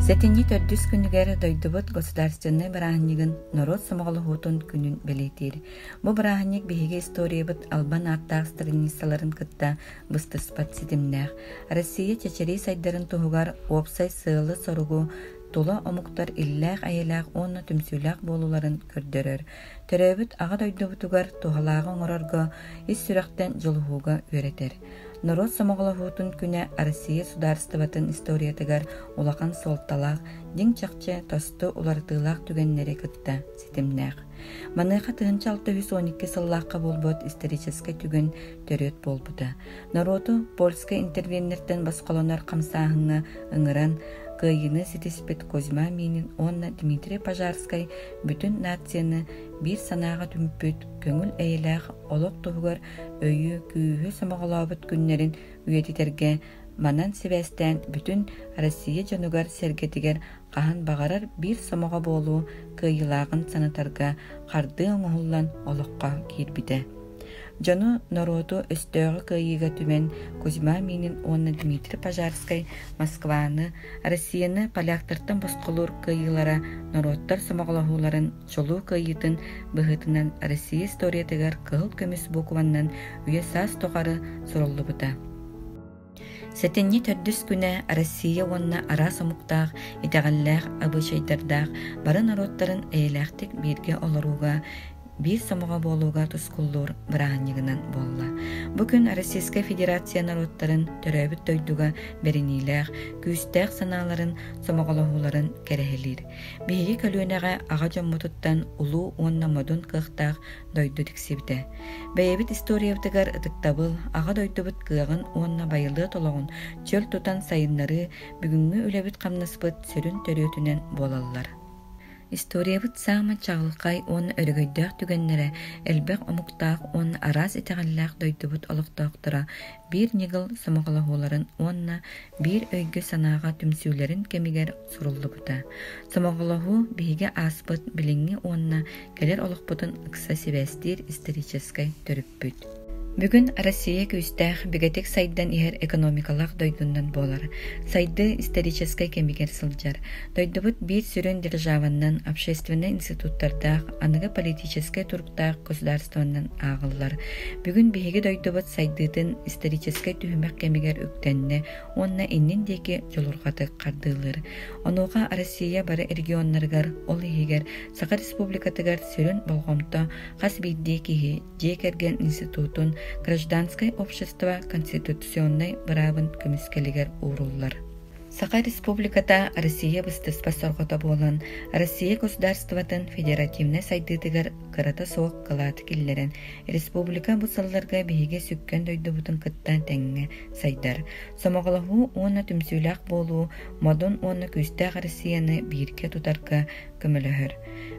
Сетинни төрдүс күнүгер дойдубут государственный бараханнигын народ самоголохутун күнүн белетир. Бу бараханник биһиге историябыт албан аттаах страницаларын кытта быстыспат ситимнээх. Россия чечери сайдарын туһугар опсай сыылы соругу тула омуктар иллээх айылаах онна түмсүлээх болуларын көрдөрөр. Төрөбүт ага дойдубутугар тухалаагы оҥорорго ис сүрэхтэн жолуһууга үөретер. Народ самоголохутун күнэ Россия сударстыбатын историятыгар улахан солталаах, диң чакче тосту улартыылаах түгеннери кытта ситимнээх. Маныха 1912 сыллааққа болбот исторический түгін төрөт болбута. Народу польская интервеннерден басқолонар қамсаахыңа ыңыран кыйыны ситиспет Козьма Минин, онна Дмитрий Пожарскай бүтүн нацияны бир санаага түмпүт көңүл эйлээх олок туһугар өйү күүһү самоголообут күннерин үйетитерге манан сибэстэн бүтүн Россия жонугар сергетигер кахан багарар бир самого болуу кыйылаагын санатарга карды оҥоһуллан олокко киирбите. Жону народу өстөөгө кыйыга түмен Кузьма Минин, онна Дмитрий Пожарскай Москваны, Россияны поляктартан босқолур кыйылара народтар самоголохууларын чолуу кыйытын быһытынан Россия историятыгар кыһыл көмүс букваннан үйө саас тохары суруллубута. Сетенни төрдүс күнэ Россия онна ара самуктаах, итагаллаах, абычайдардаах, бары народтарын эйлээхтик бирге олоруга бир самого болууга тускуллур бараханнигынан болла. Бүгүн Российская Федерация народтарын төрөбүт дойдуга беринилээх, күүстээх санааларын самоголохууларын керехелир. Биһиги көлүөнэҕэ ага дьоммутуттан улуу уонна модун кыахтаах дойду тиксибите. Бэйэбит историябытыгар ытыктабыл ага дойдубут кыагын уонна байылыы тологун чөл тутан сайыннары бүгүнгү үлэбит камнаспыт сөрүн төрүөтүнэн болаллар. Историябыт саама чагылкай он өрөгөйдөөх түгеннере элбек омуктаах он арас итегаллаах дойдубут олохтооктора бир нигыл самоголохууларын онна бир өйгө санаага түмсүүлерин кемигер суруллубута. Самоголохуу биһиге ааспыт билиңи онна келер олохпутун ыкса сибэстир исторической төрүппүт. Бүгүн Россия күстәх бигетек сайдан ихер экономикалак дойдундан болар. Сайды исторической кемигер сылжар. Дойдубут бир сүрөн державаннан общественный институттардах, аныга политической туруктах государствоннан агыллар. Бүгүн биһиги дойдубут сайдытын исторической түһүмәк кемигер үктенне, онна иннин деки жолургаты кардылыр. Онуга Россия бары регионнаргар ол ихигер Саха республикатыгар сүрөн болгомто хас бидде кихи жекерген институтун гражданское общество конституционный бравын көміскелігер уруллар. Саха республиката Россия быстыспа соргота болан Россия государствотын федеративный сайдытыгар кырата соок кылааты киллерен республика бусалларга биһиге сүккен дойдубутун кыттан теңге сайдар. Самоголохуу уонна түмсүүлээх болуу модун уонна күстээх Россияны бирке тутарга көмөлөһөр.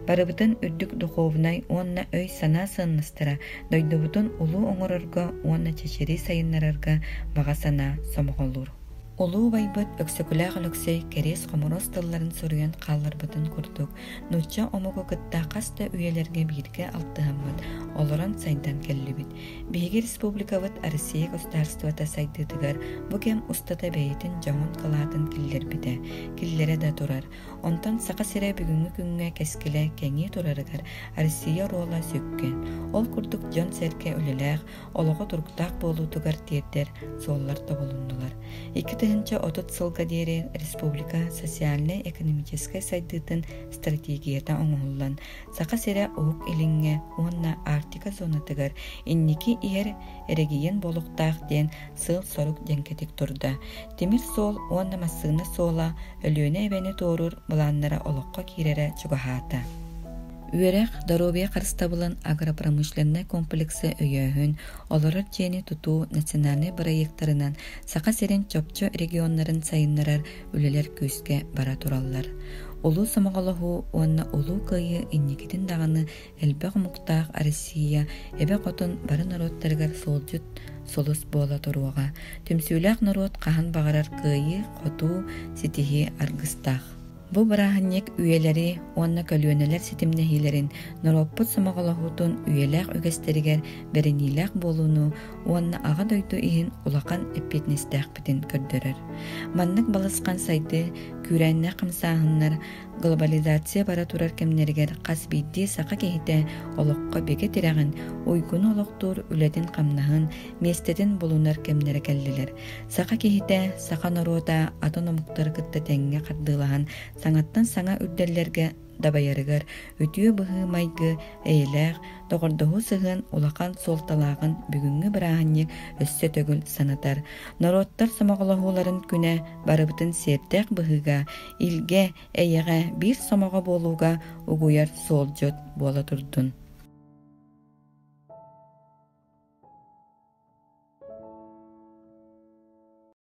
Барыбытын үрдүк духовнай уонна өй санаа сынныстыра дойдубутун улуу оҥорорго уонна чечери сайыннарарга бага санаа сомголур. Улуу байбыт өксөкүлээх өлөксөй керес хоморос тылларын соруян хаалларбытын курдук. Нучча омугу кытта каста үйелерге бирге алтыһаммыт, олорон сайдан келлибит. Биһиги республикабыт Россия государствота сайдытыгар бу кем устата бэйитин жоңун кылаатын киллербите. Киллере да турар. Онтон сака сире бүгүнгү күнгө кескиле кеңи турарыгар Россия рола сөккен. Ол курдук жон серке үлелээх, олого туруктаах болуутугар тиердер суолларда болундулар. Тыһынча отут сылга диэри республика социально-экономической сайдытын стратегията оҥоһуллан саха сире уһук илиҥҥэ уонна Арктика зонатыгар инники иһэр эрэгийэн болуктаах диэн сыл сорук дьэҥкэтик турда. Темир суол уонна массыына суола өлүөнэ эбэни туорур былааннара олоққа киирэри чугаһаата. Үөрэх Доробия Карстабылан агропромышленный комплексы өйөһүн олорор жени тутуу национальный проекттарынан сака серин чопчо регионнарын сайыннарар үлелер күскө бара тураллар. Улуу самоголохуу уонна улуу кыйы инникитин даганы элбек муктаах Россия эбе котун бары народтарыгар солжут солус буола туруага. Түмсүүлээх народ кахан багарар кыйы, хотуу, ситиһи аргыстаах. Бу бараханник үйелери онна көлүөнелер ситимнехилерин нороппут самаголохутун үйелээх үгэстеригер беренилээх болууну онна ага дойду иһин улакан эппитнистээхпитин көрдөрөр. Маннык баласкан сайды күрэннэ камсааһыннар глобализация бара турар кемнеригер кас бидди сака кехите олокко беге тирагын уйгуну олоктуур үледин камнаһын местедин булунар кемнере келлилер. Сака кехите сака норота атономуктар кытта теңге кардылаһан саңаттан саңа үрдэллерге дабайарыгар өтүө быһы майгы эйлээх тоҕордоһу сыһын улахан суолталаагын бүгүнгү бырааһынньык өссө төгүл санатар. Нороттар самоголоһууларын күнэ барыбытын сиэрдээх быһыга илге эйэҕэ биир сомоҕо буолууга угуяр суолдьот буола турдун.